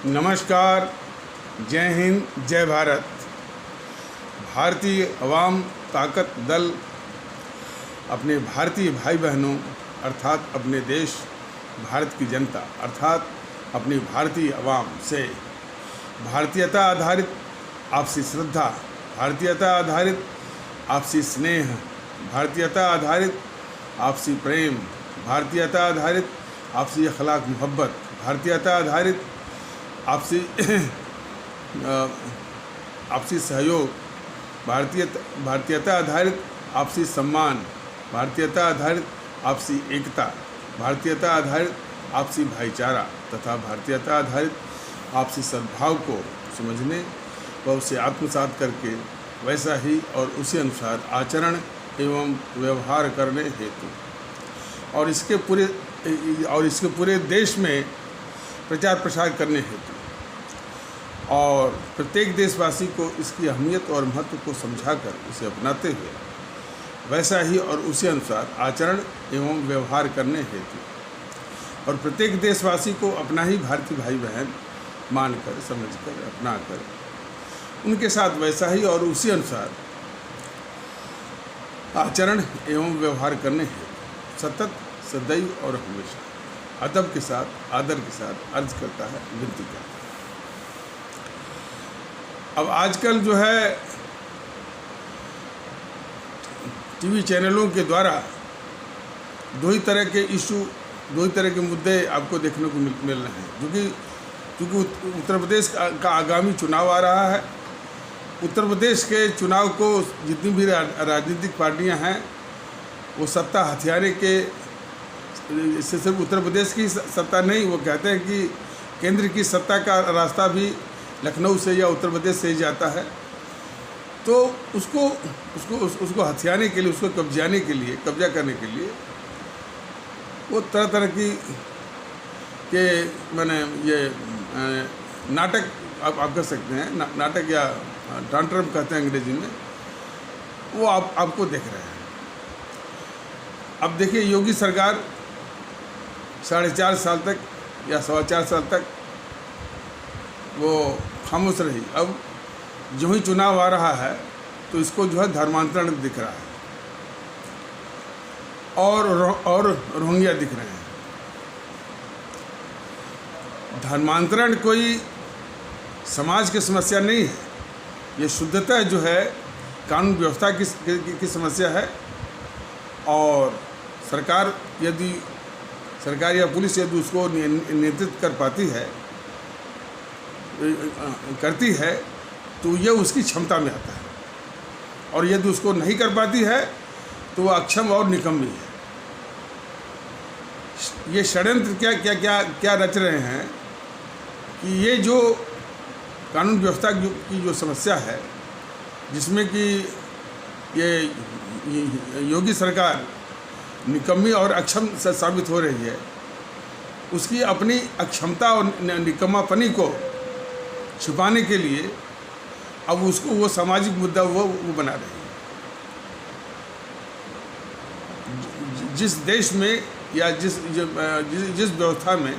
नमस्कार, जय हिंद, जय भारत। भारतीय अवाम ताकत दल अपने भारतीय भाई बहनों अर्थात अपने देश भारत की जनता अर्थात अपनी भारतीय अवाम से भारतीयता आधारित आपसी श्रद्धा, भारतीयता आधारित आपसी स्नेह, भारतीयता आधारित आपसी प्रेम, भारतीयता आधारित आपसी अखलाक मोहब्बत, भारतीयता आधारित आपसी सहयोग, भारतीयता आधारित आपसी सम्मान, भारतीयता आधारित आपसी एकता, भारतीयता आधारित आपसी भाईचारा तथा भारतीयता आधारित आपसी सद्भाव को समझने व उसे आत्मसात करके वैसा ही और उसी अनुसार आचरण एवं व्यवहार करने हेतु और इसके पूरे देश में प्रचार प्रसार करने हेतु और प्रत्येक देशवासी को इसकी अहमियत और महत्व को समझाकर उसे अपनाते हुए वैसा ही और उसी अनुसार आचरण एवं व्यवहार करने हेतु और प्रत्येक देशवासी को अपना ही भारतीय भाई बहन मानकर, समझकर, अपनाकर उनके साथ वैसा ही और उसी अनुसार आचरण एवं व्यवहार करने हेतु सतत, सदैव और हमेशा अदब के साथ, आदर के साथ अर्ज करता है, विनती करता है। अब आजकल जो है टीवी चैनलों के द्वारा दो ही तरह के इशू, दो ही तरह के मुद्दे आपको देखने को मिल रहे हैं, क्योंकि उत्तर प्रदेश का आगामी चुनाव आ रहा है। उत्तर प्रदेश के चुनाव को जितनी भी राजनीतिक पार्टियां हैं वो सत्ता हथियाने के, इससे सिर्फ उत्तर प्रदेश की सत्ता नहीं, वो कहते हैं कि केंद्र की सत्ता का रास्ता भी लखनऊ से या उत्तर प्रदेश से ही जाता है। तो उसको हथियाने के लिए, उसको कब्जा करने के लिए वो तरह तरह की के माने ये नाटक आप कर सकते हैं, नाटक या टांट्रम कहते हैं अंग्रेजी में, वो आपको देख रहे हैं। अब देखिए, योगी सरकार 4.5 साल तक या 4.25 साल तक वो खामोश रही। अब जो ही चुनाव आ रहा है तो इसको जो है धर्मांतरण दिख रहा है और रोहिंग्या दिख रहे हैं। धर्मांतरण कोई समाज की समस्या नहीं है, ये शुद्धतः जो है कानून व्यवस्था की समस्या है। और सरकार या पुलिस यदि उसको नियंत्रित कर पाती है, करती है, तो ये उसकी क्षमता में आता है, और यदि उसको नहीं कर पाती है तो वह अक्षम और निकम्मी है। ये षड्यंत्र क्या रच रहे हैं कि ये जो कानून व्यवस्था की जो समस्या है, जिसमें कि ये योगी सरकार निकम्मी और अक्षम साबित हो रही है, उसकी अपनी अक्षमता और निकम्मापनी को छुपाने के लिए अब उसको वो सामाजिक मुद्दा वो बना रही है। जिस देश में या जिस व्यवस्था में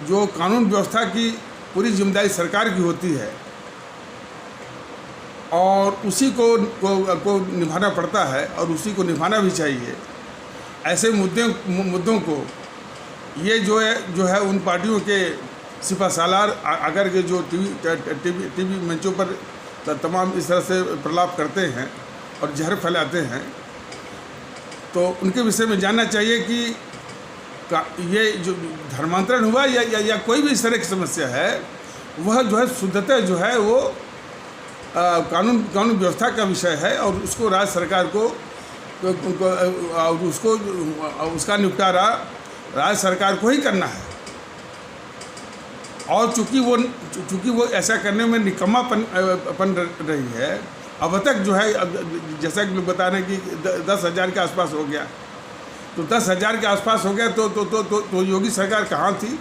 जो कानून व्यवस्था की पूरी जिम्मेदारी सरकार की होती है और उसी को निभाना पड़ता है और उसी को निभाना भी चाहिए, ऐसे मुद्दों को ये जो है उन पार्टियों के सिपहसालार आकर के जो टीवी मंचों पर तमाम इस तरह से प्रलाप करते हैं और जहर फैलाते हैं, तो उनके विषय में जानना चाहिए कि ये जो धर्मांतरण हुआ या कोई भी इस तरह की समस्या है, वह जो है शुद्धतः जो है वो कानून व्यवस्था का विषय है और उसको राज्य सरकार को उसका निपटारा राज्य सरकार को ही करना है। और चूँकि वो ऐसा करने में निकम्मापन रही है, अब तक जो है, जैसा कि लोग बता रहे हैं कि 10,000 के आसपास हो गया, तो 10,000 के आसपास हो गया तो योगी सरकार कहाँ थी?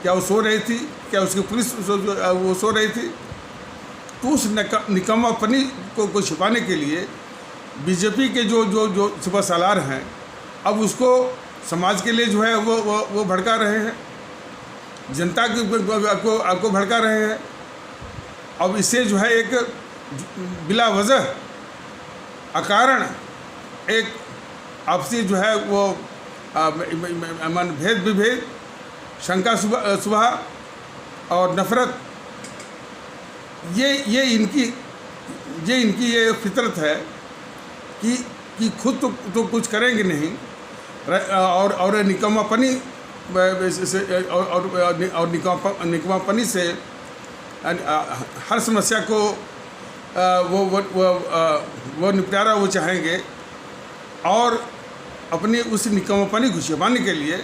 क्या वो सो रही थी? क्या उसकी पुलिस वो सो रही थी? तो उस निकम्मापनी को छिपाने के लिए बीजेपी के जो सिपहसालार हैं, अब उसको समाज के लिए जो है वो भड़का रहे हैं। जनता को आपको भड़का रहे हैं। अब इससे जो है एक बिला वजह अकारण एक आपसी जो है वो भेद विभेद, शंका सुबह और नफरत, ये इनकी ये फितरत है कि खुद तो कुछ करेंगे नहीं और निकम्मापनी और निकम्मापनी से हर समस्या को वो निपटारा वो चाहेंगे और अपनी उस निकम्मापनी को छिपाने के लिए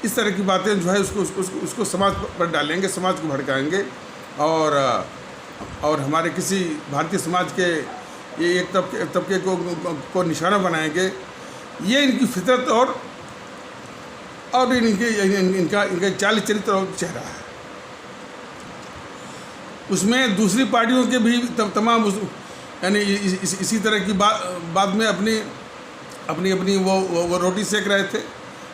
इस तरह की बातें जो है उसको समाज पर डालेंगे, समाज को भड़काएंगे और हमारे किसी भारतीय समाज के ये एक तबके को निशाना बनाएंगे। ये इनकी फितरत और इनका चाल चरित्र और चेहरा है। उसमें दूसरी पार्टियों के भी तमाम यानी इसी तरह की बात में अपनी वो रोटी सेक रहे थे।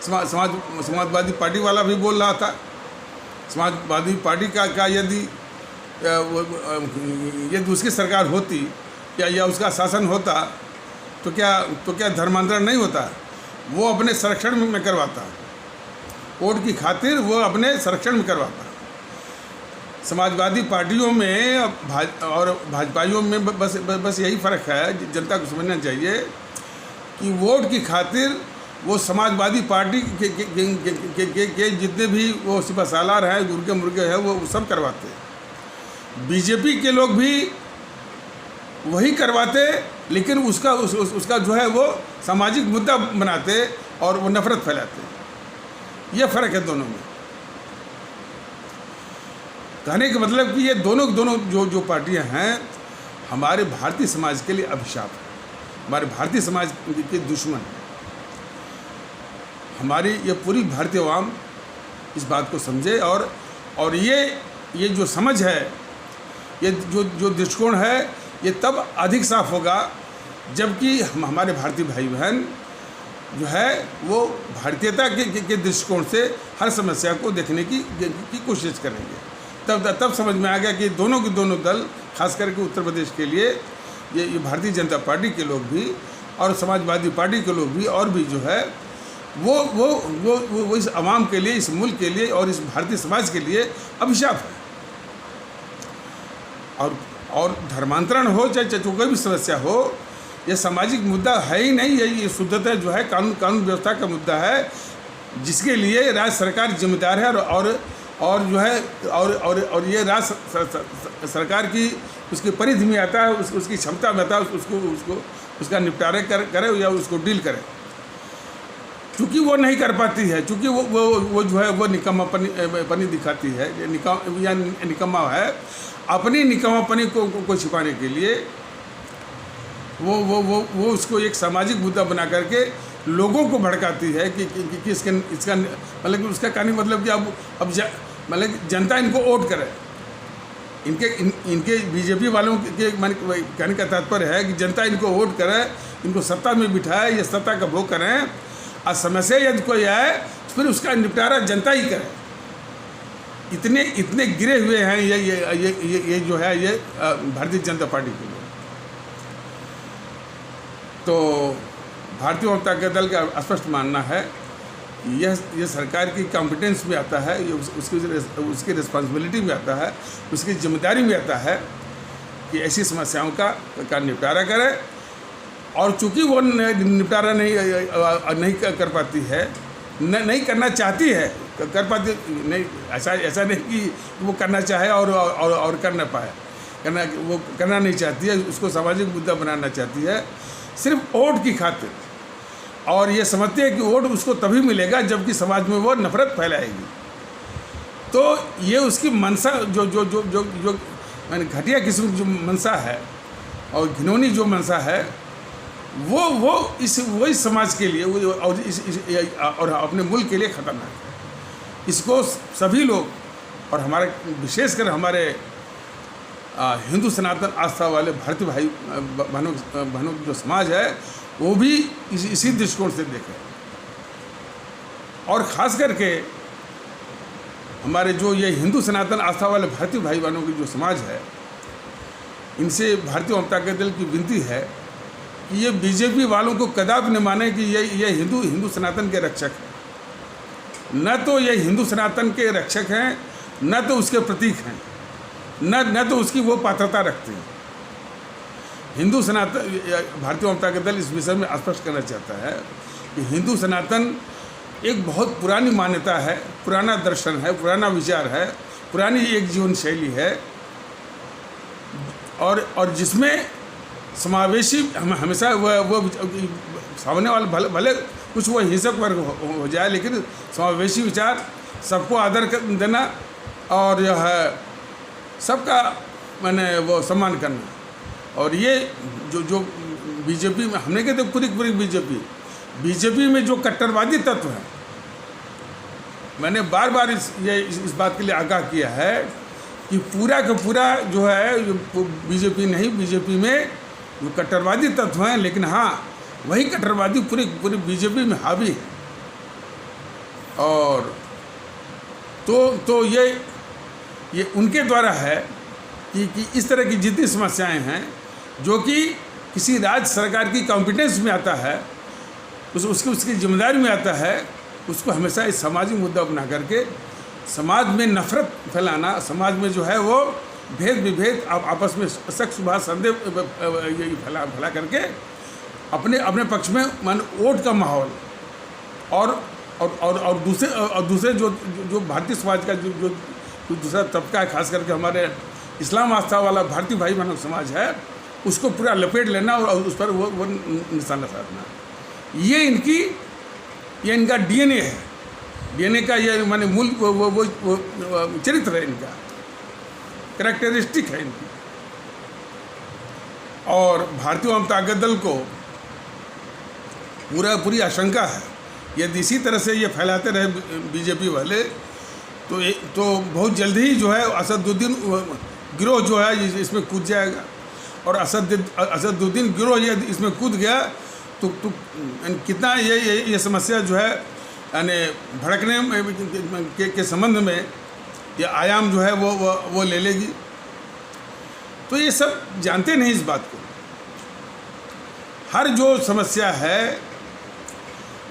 समाजवादी पार्टी वाला भी बोल रहा था। समाजवादी पार्टी का यदि उसकी सरकार होती या उसका शासन होता तो क्या धर्मांतरण नहीं होता? वो अपने संरक्षण में करवाता, वोट की खातिर वो अपने संरक्षण में करवाता। समाजवादी पार्टियों में और भाजपाइयों में बस यही फ़र्क है। जनता को समझना चाहिए कि वोट की खातिर वो समाजवादी पार्टी के जितने भी वो सिपा सालार हैं, गुर्गे मुर्गे हैं, वो सब करवाते। बीजेपी के लोग भी वही करवाते, लेकिन उसका जो है वो सामाजिक मुद्दा बनाते और वो नफरत फैलाते। ये फ़र्क है दोनों में। कहने का मतलब कि ये दोनों जो पार्टियां हैं हमारे भारतीय समाज के लिए अभिशाप है, हमारे भारतीय समाज के दुश्मन है। हमारी ये पूरी भारतीय आवाम इस बात को समझे और ये जो समझ है, ये जो दृष्टिकोण है, ये तब अधिक साफ होगा जबकि हमारे भारतीय भाई बहन जो है वो भारतीयता के दृष्टिकोण से हर समस्या को देखने की कोशिश करेंगे। तब समझ में आ गया कि दोनों के दोनों दल, खास करके उत्तर प्रदेश के लिए ये भारतीय जनता पार्टी के लोग भी और समाजवादी पार्टी के लोग भी और भी जो है वो इस आवाम के लिए, इस मुल्क के लिए और इस भारतीय समाज के लिए अभिशाप है। और धर्मांतरण हो चाहे कोई भी समस्या हो, ये सामाजिक मुद्दा है ही नहीं। ये शुद्धतः जो है कानून व्यवस्था का मुद्दा है, जिसके लिए राज्य सरकार जिम्मेदार है और जो है और ये राज्य सरकार की उसकी परिधि में आता है, उसकी क्षमता में आता है उसका निपटारा करे या उसको डील करे। चूँकि वो नहीं कर पाती है, चूँकि वो जो है वो निकम्मापनी दिखाती है या निकम्मा है, अपनी निकम्मापनी को छिपाने के लिए वो उसको एक सामाजिक मुद्दा बना करके लोगों को भड़काती है कि इसका मतलब कि उसका कहने मतलब कि अब मतलब जनता इनको वोट करे। इनके बीजेपी वालों के कहने का तात्पर्य है कि जनता इनको वोट करे, इनको सत्ता में बिठाए, ये सत्ता का भोग करें और समस्या यदि कोई आए तो फिर उसका निपटारा जनता ही करे। इतने गिरे हुए हैं ये जो है ये भारतीय जनता पार्टी के लोग। तो भारतीय जनता के दल का स्पष्ट मानना है कि यह सरकार की कॉम्पिटेंस में आता है, ये उसकी रिस्पॉन्सिबिलिटी में आता है, उसकी जिम्मेदारी में आता है कि ऐसी समस्याओं का निपटारा करे। और चूँकि वो निपटारा नहीं कर पाती है, नहीं करना चाहती है, कर पाती नहीं, ऐसा नहीं कि वो करना चाहे और कर ना पाए, वो करना नहीं चाहती है, उसको सामाजिक मुद्दा बनाना चाहती है सिर्फ वोट की खातिर। और ये समझते हैं कि वोट उसको तभी मिलेगा जबकि समाज में वो नफरत फैलाएगी। तो ये उसकी मंशा जो मैंने घटिया किस्म की जो मंशा है और घिनौनी जो मंशा है वो इस समाज के लिए और अपने मुल्क के लिए खतरनाक है। इसको सभी लोग और हमारे विशेषकर हमारे हिंदू सनातन आस्था वाले भारतीय भाई बहनों जो समाज है वो भी इसी दृष्टिकोण से देखें। और ख़ास करके हमारे जो ये हिंदू सनातन आस्था वाले भारतीय भाई बहनों की जो समाज है, इनसे भारतीय जनता दल की विनती है कि ये बीजेपी वालों को कदापि न माने कि ये हिंदू सनातन के रक्षक हैं। न तो ये हिंदू सनातन के रक्षक हैं, न तो उसके प्रतीक हैं, न तो उसकी वो पात्रता रखते हैं। हिंदू सनातन भारतीय जनता दल इस विषय में स्पष्ट करना चाहता है कि हिंदू सनातन एक बहुत पुरानी मान्यता है, पुराना दर्शन है, पुराना विचार है, पुरानी एक जीवन शैली है, और जिसमें समावेशी हमेशा वो सामने वाले भले कुछ वो हिंसक वर्ग हो जाए, लेकिन समावेशी विचार, सबको आदर देना और जो है सबका मैंने वो सम्मान करना। और ये जो बीजेपी में हमने कहते पूरी बीजेपी में जो कट्टरवादी तत्व है, मैंने बार बार इस बात के लिए आगाह किया है कि पूरा का पूरा जो है बीजेपी में जो कट्टरवादी तत्व हैं, लेकिन हाँ वही कट्टरवादी पूरी बीजेपी में हावी है। और तो ये उनके द्वारा है कि इस तरह की जितनी समस्याएं हैं जो कि किसी राज्य सरकार की कॉम्पिटेंस में आता है, उसकी जिम्मेदारी में आता है, उसको हमेशा इस सामाजिक मुद्दा बना करके समाज में नफरत फैलाना, समाज में जो है वो भेद विभेद आपस में शक शुभा संदेह ये फैला करके अपने पक्ष में मान वोट का माहौल और दूसरे जो भारतीय समाज का जो दूसरा तबका है, खास करके हमारे इस्लाम आस्था वाला भारतीय भाई बहनों समाज है, उसको पूरा लपेट लेना और उस पर वो निशाना साधना। ये इनका डीएनए है, डीएनए का ये माने मूल वो चरित्र है, इनका कैरेक्टरिस्टिक है इनकी। और भारतीय जनता दल को पूरी आशंका है, यदि इसी तरह से ये फैलाते रहे बीजेपी वाले तो बहुत जल्दी ही जो है असदुद्दीन गिरोह जो है इसमें कूद जाएगा। और असदुद्दीन गिरोह यदि इसमें कूद गया तो कितना ये समस्या जो है यानी भड़कने के संबंध में ये आयाम जो है वो ले लेगी। तो ये सब जानते नहीं इस बात को। हर जो समस्या है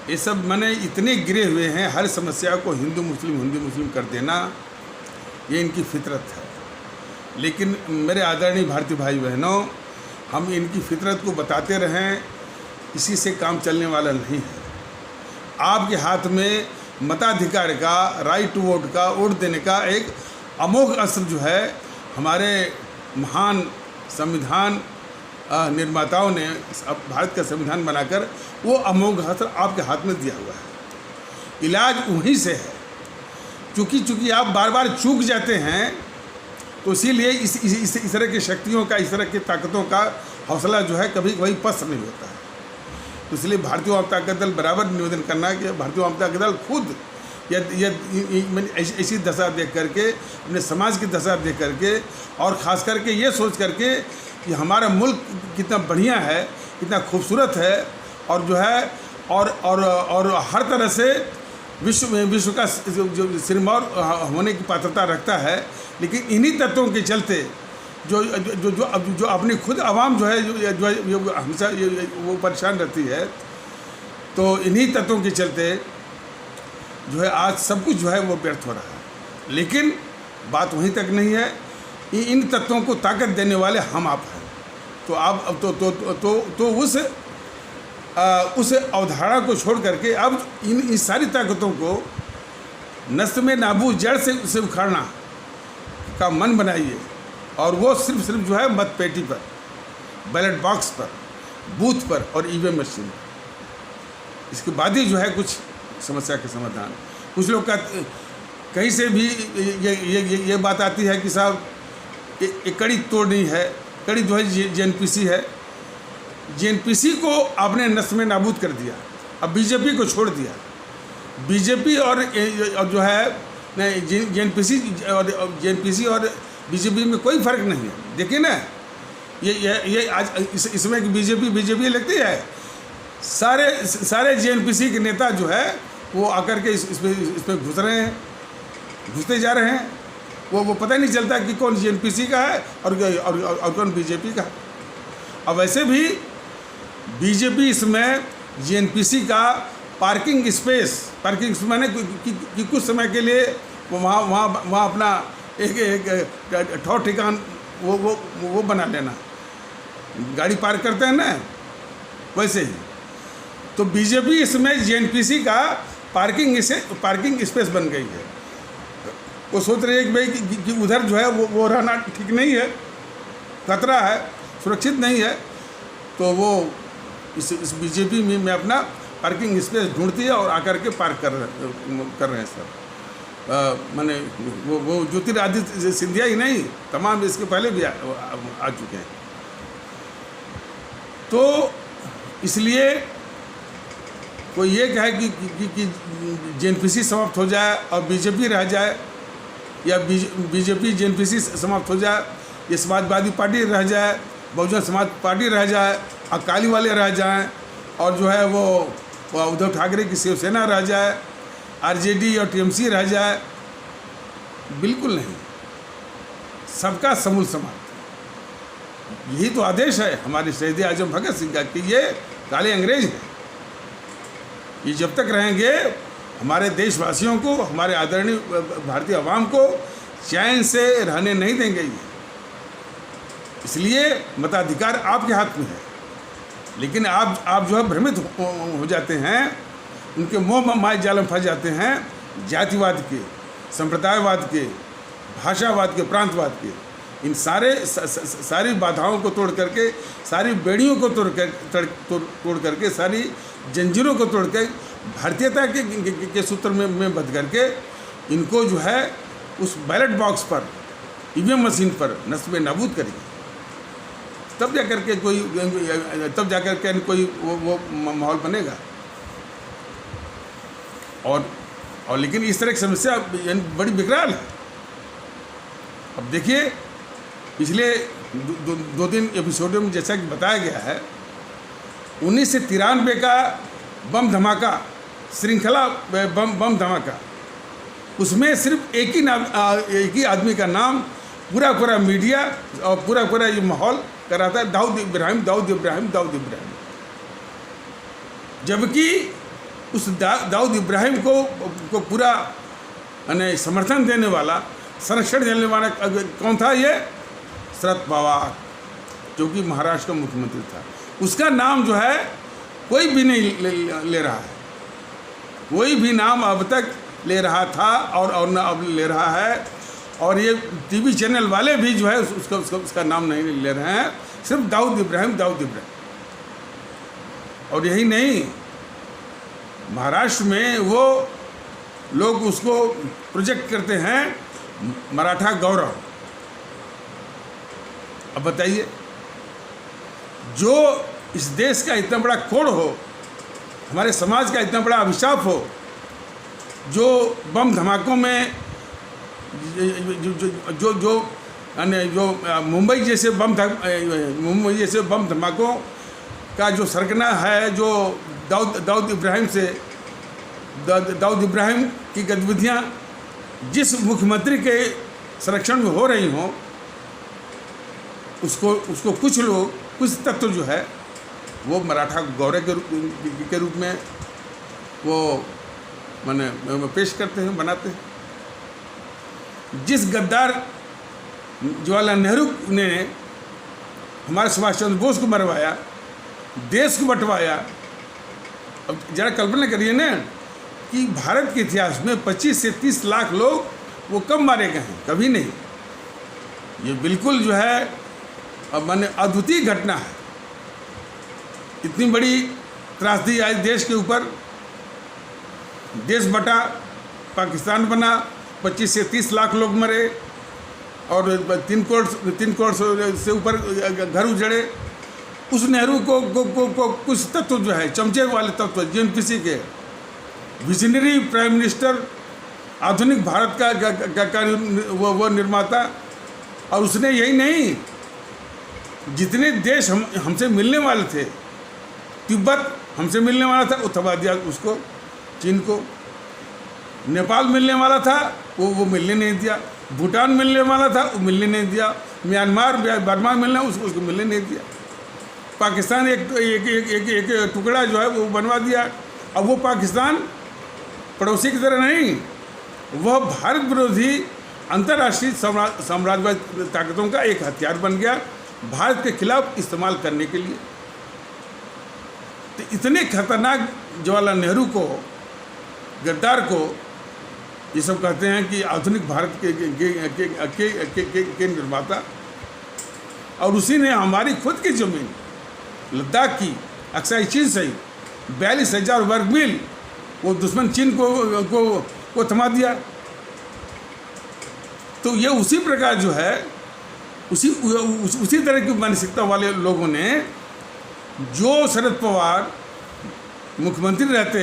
ये सब माने इतने गिरे हुए हैं, हर समस्या को हिंदू मुस्लिम कर देना ये इनकी फितरत है। लेकिन मेरे आदरणीय भारतीय भाई बहनों, हम इनकी फितरत को बताते रहें, इसी से काम चलने वाला नहीं है। आपके हाथ में मताधिकार का, राइट टू वोट का, वोट देने का एक अमोघ अस्त्र जो है हमारे महान संविधान निर्माताओं ने भारत का संविधान बनाकर वो अमोघ अस्त्र आपके हाथ में दिया हुआ है। इलाज वहीं से है। चूँकि आप बार बार चूक जाते हैं, तो इसीलिए इस तरह की शक्तियों का, इस तरह की ताकतों का हौसला जो है कभी पस्त नहीं होता है। तो इसलिए भारतीय जनता दल बराबर निवेदन करना कि भारतीय जनता दल खुद ऐसी दशा देख करके, अपने समाज की दशा देख करके, और ख़ास करके ये सोच करके कि हमारा मुल्क कितना बढ़िया है, कितना खूबसूरत है, और जो है और हर तरह से विश्व का जो सिरमौर होने की पात्रता रखता है, लेकिन इन्हीं तत्वों के चलते जो अपनी खुद आवाम जो है जो हमेशा वो परेशान रहती है, तो इन्हीं तत्वों के चलते जो है आज सब कुछ जो है वो व्यर्थ हो रहा है। लेकिन बात वहीं तक नहीं है, इन तत्वों को ताकत देने वाले हम आप हैं। तो आप तो उस अवधारणा को छोड़ करके अब इन सारी ताकतों को नस्ल में नाबूद जड़ से उखाड़ना का मन बनाइए, और वो सिर्फ जो है मत पेटी पर, बैलेट बॉक्स पर, बूथ पर और ईवीएम मशीन पर। इसके बाद ही जो है कुछ समस्या के समाधान। कुछ लोग का कहीं से भी ये बात आती है कि साहब एक कड़ी तोड़नी है, कड़ी जो है जेएनपीसी है। जेएनपीसी को आपने नस्ल में नाबूद कर दिया, अब बीजेपी को छोड़ दिया। बीजेपी और जो है जेएनपीसी और बीजेपी में कोई फ़र्क नहीं है। देखिए ना, ये आज इसमें बीजेपी लगती है। सारे जेएनपीसी के नेता जो है वो आकर के इसमें घुस रहे हैं, घुसते जा रहे हैं। वो पता ही नहीं चलता कि कौन जेएनपीसी का है और कौन बीजेपी का है। अब वैसे भी बीजेपी इसमें जेएनपीसी का पार्किंग स्पेस माने कि कुछ समय के लिए वहाँ अपना एक ठौर ठिकान वो बना लेना, गाड़ी पार्क करते हैं ना, वैसे ही। तो बीजेपी इसमें जेएनपीसी का पार्किंग स्पेस बन गई है। वो सोच रही है कि भाई कि उधर जो है वो रहना ठीक नहीं है, खतरा है, सुरक्षित नहीं है, तो वो इस बीजेपी में अपना पार्किंग स्पेस ढूंढती है और आकर के पार्क कर रहे हैं सर। माने वो ज्योतिरादित्य सिंधिया ही नहीं, तमाम इसके पहले भी आ चुके हैं। तो इसलिए कोई ये कहे कि जेएनपीसी समाप्त हो जाए और बीजेपी रह जाए, या बीजेपी जेएनपीसी समाप्त हो जाए, ये समाजवादी पार्टी रह जाए, बहुजन समाज पार्टी रह जाए, अकाली वाले रह जाएं, और जो है वो उद्धव ठाकरे की शिवसेना रह जाए, आरजेडी और टीएमसी रह जाए, बिल्कुल नहीं। सबका समूल समाप्त। यही तो आदेश है हमारे शहीद आजम भगत सिंह का कि ये काले अंग्रेज हैं, ये जब तक रहेंगे हमारे देशवासियों को, हमारे आदरणीय भारतीय आवाम को चैन से रहने नहीं देंगे ये। इसलिए मताधिकार आपके हाथ में है, लेकिन आप जो है भ्रमित हो जाते हैं, उनके मोह माया जाल में फंस जाते हैं, जातिवाद के, संप्रदायवाद के, भाषावाद के, प्रांतवाद के। इन सारी बाधाओं को तोड़ करके, सारी बेड़ियों को तोड़ करके, सारी जंजीरों को तोड़ के, भारतीयता के सूत्र में बंध करके इनको जो है उस बैलेट बॉक्स पर, ईवीएम मशीन पर नस्बे नाबूद करेंगे। तब जाकर के कोई वो माहौल बनेगा। और लेकिन इस तरह की समस्या बड़ी विकराल है। अब देखिए, पिछले दो तीन एपिसोडों में जैसा कि बताया गया है, 1993 का बम धमाका, श्रृंखला बम धमाका, उसमें सिर्फ एक ही आदमी का नाम पूरा मीडिया और पूरा ये माहौल कर रहा था, दाऊद इब्राहिम। जबकि उस दाऊद इब्राहिम को पूरा समर्थन देने वाला, संरक्षण देने वाला कौन था? ये शरद पवार, जो कि महाराष्ट्र का मुख्यमंत्री था। उसका नाम जो है कोई भी नहीं ले रहा है, कोई भी नाम अब तक ले रहा था और न अब ले रहा है। और ये टीवी चैनल वाले भी जो है उसका नाम नहीं ले रहे हैं, सिर्फ दाऊद इब्राहिम। और यही नहीं, महाराष्ट्र में वो लोग उसको प्रोजेक्ट करते हैं मराठा गौरव। अब बताइए, जो इस देश का इतना बड़ा कोढ़ हो, हमारे समाज का इतना बड़ा अभिशाप हो, जो बम धमाकों में जो मुंबई जैसे बम धमाकों का जो सरगना है, जो दाऊद इब्राहिम की गतिविधियाँ जिस मुख्यमंत्री के संरक्षण में हो रही हों, उसको कुछ लोग, कुछ तत्व जो है वो मराठा गौरव के रूप में वो माने पेश करते हैं, बनाते हैं। जिस गद्दार जवाहरलाल नेहरू ने हमारे सुभाष चंद्र बोस को मरवाया, देश को बंटवाया, अब जरा कल्पना करिए ना कि भारत के इतिहास में 25 से 30 लाख लोग वो कब मारे गए हैं? कभी नहीं। ये बिल्कुल जो है अब माने अद्वितीय घटना है। इतनी बड़ी त्रासदी आई देश के ऊपर, देश बटा, पाकिस्तान बना, 25 से 30 लाख लोग मरे और 3 करोड़ से ऊपर घर उजड़े। उस नेहरू को कुछ तत्व जो है, चमचे वाले तत्व, जेएनपीसी के विजनरी प्राइम मिनिस्टर, आधुनिक भारत का वो निर्माता, और उसने यही नहीं, जितने देश हमसे मिलने वाले थे, तिब्बत हमसे मिलने वाला था, वो थमा दिया उसको, चीन को। नेपाल मिलने वाला था, वो मिलने नहीं दिया। भूटान मिलने वाला था, वो मिलने नहीं दिया। म्यांमार बर्मा मिलना, उसको मिलने नहीं दिया। पाकिस्तान एक टुकड़ा जो है वो बनवा दिया। अब वो पाकिस्तान पड़ोसी की तरह नहीं, वह भारत विरोधी अंतर्राष्ट्रीय साम्राज्यवादी ताकतों का एक हथियार बन गया भारत के खिलाफ इस्तेमाल करने के लिए। तो इतने खतरनाक जवाहरलाल नेहरू को, गद्दार को, ये सब कहते हैं कि आधुनिक भारत के निर्माता, और उसी ने हमारी खुद की ज़मीन लद्दाख की अक्साई चीन से 42,000 वर्ग मील वो दुश्मन चीन को थमा दिया। तो ये उसी प्रकार जो है उसी तरह की मानसिकता वाले लोगों ने, जो शरद पवार मुख्यमंत्री रहते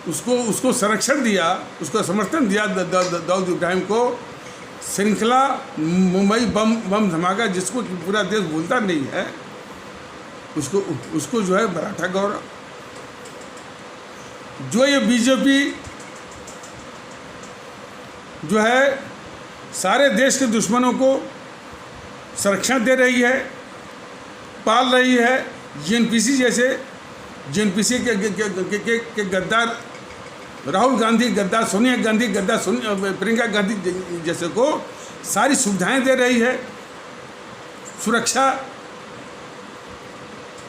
उसको संरक्षण दिया, उसको समर्थन दिया दाऊद इब्राहिम को। श्रृंखला मुंबई बम धमाका जिसको पूरा देश भूलता नहीं है, उसको जो है मराठा गौरव। जो ये बीजेपी जो है सारे देश के दुश्मनों को संरक्षण दे रही है, पाल रही है। जेएनपीसी जैसे जेएनपीसी के गद्दार राहुल गांधी, गद्दार सोनिया गांधी, गद्दार प्रियंका गांधी जैसे को सारी सुविधाएं दे रही है, सुरक्षा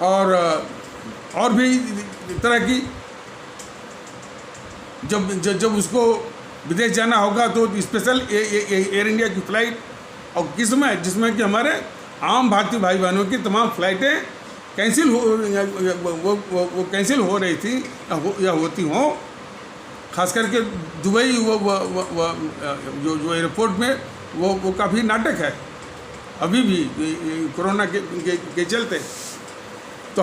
और भी तरह की। जब उसको विदेश जाना होगा तो स्पेशल एयर इंडिया की फ़्लाइट, और जिसमें कि हमारे आम भारतीय भाई बहनों की तमाम फ़्लाइटें कैंसिल वो कैंसिल हो रही थी या होती हों। खास करके दुबई जो एयरपोर्ट में वो काफ़ी नाटक है अभी भी कोरोना के चलते। तो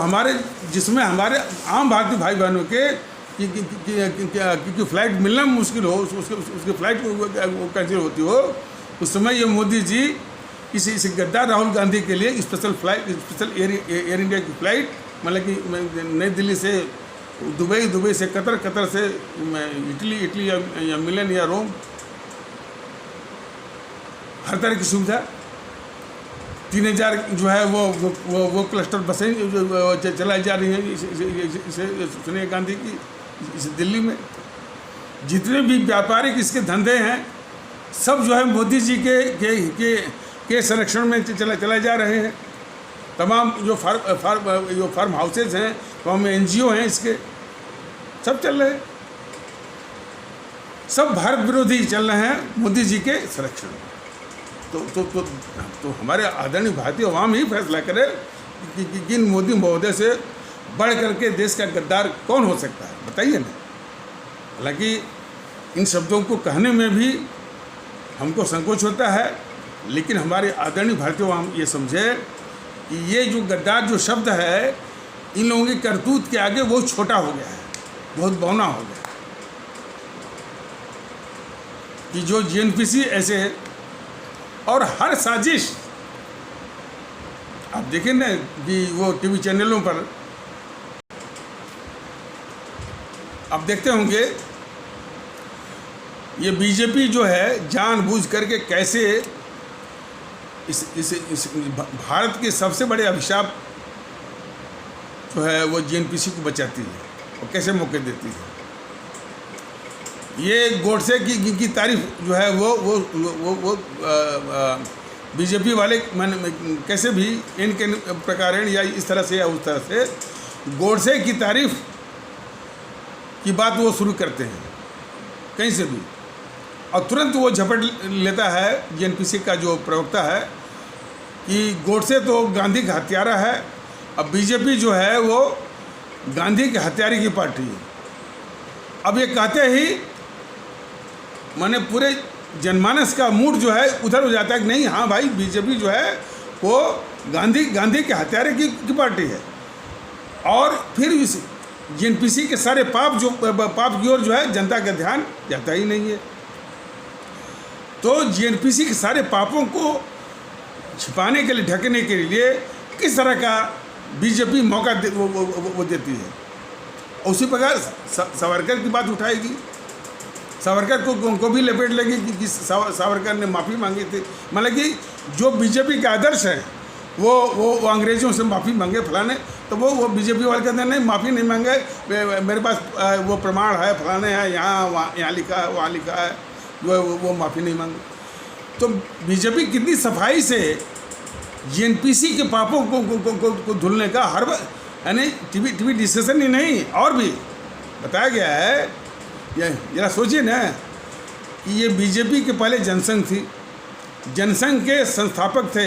जिसमें हमारे आम भारतीय भाई बहनों के कि फ़्लाइट मिलना मुश्किल हो, उसकी फ़्लाइट वो कैंसिल होती हो, उस समय ये मोदी जी इस गद्दार राहुल गांधी के लिए स्पेशल एयर इंडिया की फ़्लाइट, मतलब कि नई दिल्ली से दुबई से कतर से इटली या मिलन या रोम, हर तरह की सुविधा। 3000 जो है वो क्लस्टर बसें चलाई जा रही हैं सोनिया गांधी की इस दिल्ली में। जितने भी व्यापारिक इसके धंधे हैं सब जो है मोदी जी के संरक्षण में चलाए जा रहे हैं। तमाम जो फार्म हाउसेज हैं, तमाम NGO हैं, इसके सब चल रहे हैं, सब भारत विरोधी चल रहे हैं मोदी जी के संरक्षण में। तो हमारे आदरणीय भारतीय अवाम ही फैसला करे कि इन मोदी महोदय से बढ़ करके देश का गद्दार कौन हो सकता है, बताइए ना। हालांकि इन शब्दों को कहने में भी हमको संकोच होता है, लेकिन हमारे आदरणीय भारतीय अवाम ये समझे कि ये जो गद्दार जो शब्द है, इन लोगों की करतूत के आगे वो छोटा हो गया है, बहुत बौना हो गया। कि जो JNPC ऐसे और हर साजिश आप देखें ना कि वो टीवी चैनलों पर आप देखते होंगे, ये बीजेपी जो है जानबूझ करके कैसे इस भारत के सबसे बड़े अभिशाप जो है वो JNPC को बचाती है और कैसे मौके देती है। ये गोडसे की तारीफ जो है वो बीजेपी वाले कैसे भी इनके प्रकार या इस तरह से या उस तरह से गोडसे की तारीफ की बात वो शुरू करते हैं कहीं से भी, और तुरंत वो झपट लेता है JNPC का जो प्रवक्ता है कि गोडसे तो गांधी का हत्यारा है, अब बीजेपी जो है वो गांधी के हत्यारे की पार्टी है। अब ये कहते ही माने पूरे जनमानस का मूड जो है उधर हो जाता है कि नहीं, हाँ भाई बीजेपी जो है वो गांधी के हत्यारे की पार्टी है। और फिर इस JNPC के सारे पाप की ओर जो है जनता का ध्यान जाता ही नहीं है। तो JNPC के सारे पापों को छिपाने के लिए, ढकने के लिए किस तरह का बीजेपी मौका वो देती है। उसी प्रकार सावरकर की बात उठाएगी, सावरकर को भी लपेट लगी कि सावरकर ने माफ़ी मांगी थी। मतलब कि जो बीजेपी के आदर्श हैं वो अंग्रेज़ों से माफ़ी मांगे फलाने, तो वो बीजेपी वाले कहते हैं नहीं माफ़ी नहीं मांगे, मेरे पास वो प्रमाण है फलाने हैं, यहाँ लिखा है वहाँ लिखा है, वो माफ़ी नहीं मांगे। तो बीजेपी कितनी सफाई से जेएनपीसी के पापों को धुलने का हर यानी टीवी डिस्कशन ही नहीं और भी बताया गया है। ये जरा सोचिए ना कि ये बीजेपी के पहले जनसंघ थी, जनसंघ के संस्थापक थे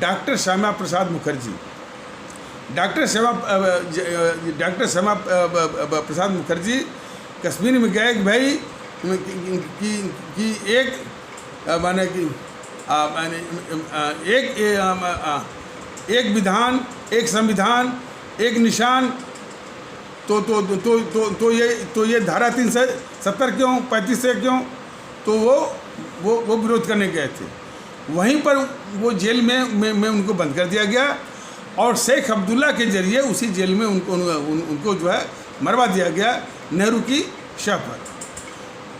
डॉक्टर श्यामा प्रसाद मुखर्जी। डॉक्टर श्यामा प्रसाद मुखर्जी कश्मीर में गए कि भाई कि एक माने कि एक विधान, एक संविधान, एक निशान, तो ये धारा 370 क्यों, 35 से क्यों, तो वो विरोध करने गए थे। वहीं पर वो जेल में उनको बंद कर दिया गया और शेख अब्दुल्ला के जरिए उसी जेल में उनको जो है मरवा दिया गया नेहरू की शव पर।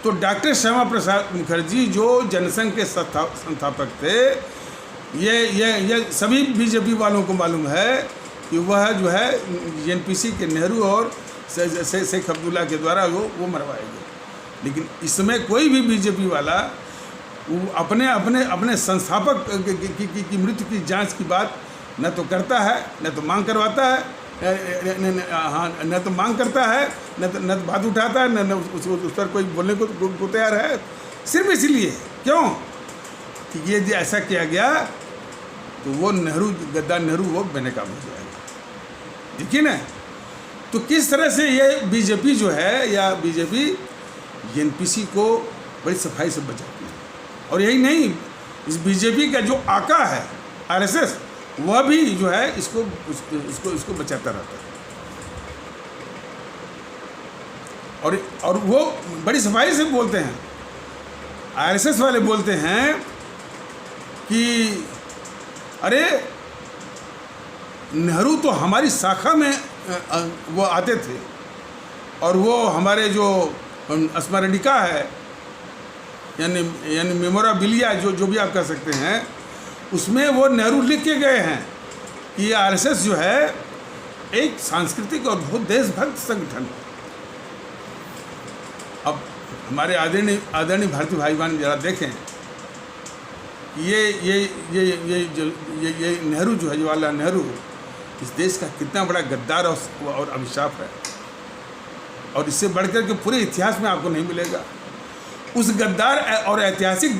तो डॉक्टर श्यामा प्रसाद मुखर्जी जो जनसंघ के संस्थापक थे, ये सभी बीजेपी वालों को मालूम है कि वह जो है जेएनपीसी के नेहरू और शेख अब्दुल्ला के द्वारा वो मरवाए गए। लेकिन इसमें कोई भी बीजेपी वाला अपने संस्थापक की मृत्यु की जांच की बात न तो करता है, न तो मांग करवाता है, न तो मांग करता है, न तो बात उठाता है, न उस पर कोई बोलने को तैयार है। सिर्फ इसलिए क्यों कि ये ऐसा किया गया तो वो गद्दार नेहरू वो बेनकाब हो जाएगा। देखिए ना, तो किस तरह से ये बीजेपी जो है या बीजेपी जेएनपीसी को बड़ी सफाई से बचाती है। और यही नहीं, इस बीजेपी का जो आका है आरएसएस, वह भी जो है इसको बचाता रहता है। और वो बड़ी सफाई से बोलते हैं, आरएसएस वाले बोलते हैं कि अरे नेहरू तो हमारी शाखा में वो आते थे और वो हमारे जो स्मरणिका है यानी मेमोराबिलिया जो भी आप कह सकते हैं, उसमें वो नेहरू लिख के गए हैं कि ये आरएसएस जो है एक सांस्कृतिक और बहुत देशभक्त संगठन। अब हमारे आदरणीय भारतीय भाई बहन जरा देखें, ये नेहरू जो है, जवाहरलाल नेहरू, इस देश का कितना बड़ा गद्दार और अभिशाप है, और इससे बढ़कर के पूरे इतिहास में आपको नहीं मिलेगा। उस गद्दार और ऐतिहासिक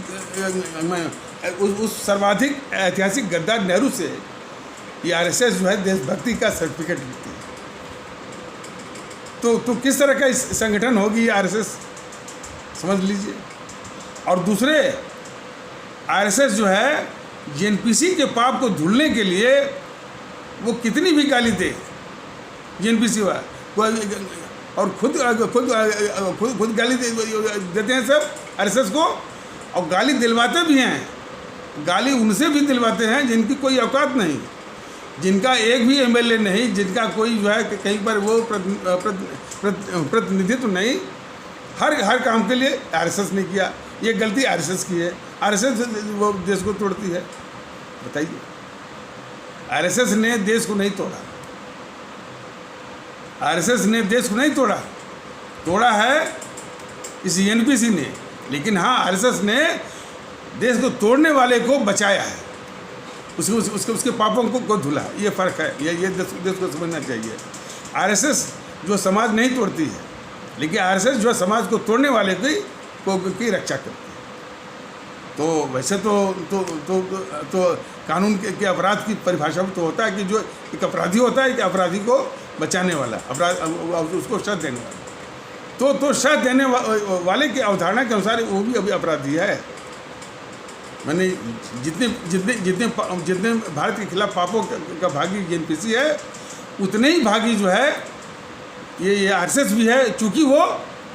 उस सर्वाधिक ऐतिहासिक गद्दार नेहरू से ये आरएसएस जो है देशभक्ति का सर्टिफिकेट लेती है। तो किस तरह का संगठन होगी ये आरएसएस, समझ लीजिए। और दूसरे, आरएसएस जो है जेएनपीसी के पाप को धुलने के लिए वो कितनी भी गाली दे जेएनपीसी वाला, और खुद गाली देते हैं सब आरएसएस को, और गाली दिलवाते भी हैं। गाली उनसे भी दिलवाते हैं जिनकी कोई औकात नहीं, जिनका एक भी एमएलए नहीं, जिनका कोई जो है कहीं पर वो प्रतिनिधित्व नहीं। हर काम के लिए आरएसएस ने किया, ये गलती आरएसएस की है। आरएसएस वो देश को तोड़ती है, बताइए। आरएसएस ने देश को नहीं तोड़ा, आरएसएस ने देश को नहीं तोड़ा है इस जेएनपीसी ने। लेकिन हाँ, आरएसएस ने देश को तोड़ने वाले को बचाया है, उसके पापों को धुला है। ये फ़र्क है, ये देश को समझना चाहिए। आरएसएस जो समाज नहीं तोड़ती है, लेकिन आरएसएस जो समाज को तोड़ने वाले की रक्षा करती है। तो वैसे तो कानून के अपराध की परिभाषा में तो होता है कि जो एक अपराधी होता है, एक अपराधी को बचाने वाला, उसको शर्त देने वाला। तो शर्त देने वाले की अवधारणा के अनुसार वो भी अभी अपराधी है। मैंने जितने भारत के खिलाफ पापों का भागी जेएनपीसी है, उतने ही भागी जो है ये आरएसएस भी है, चूँकि वो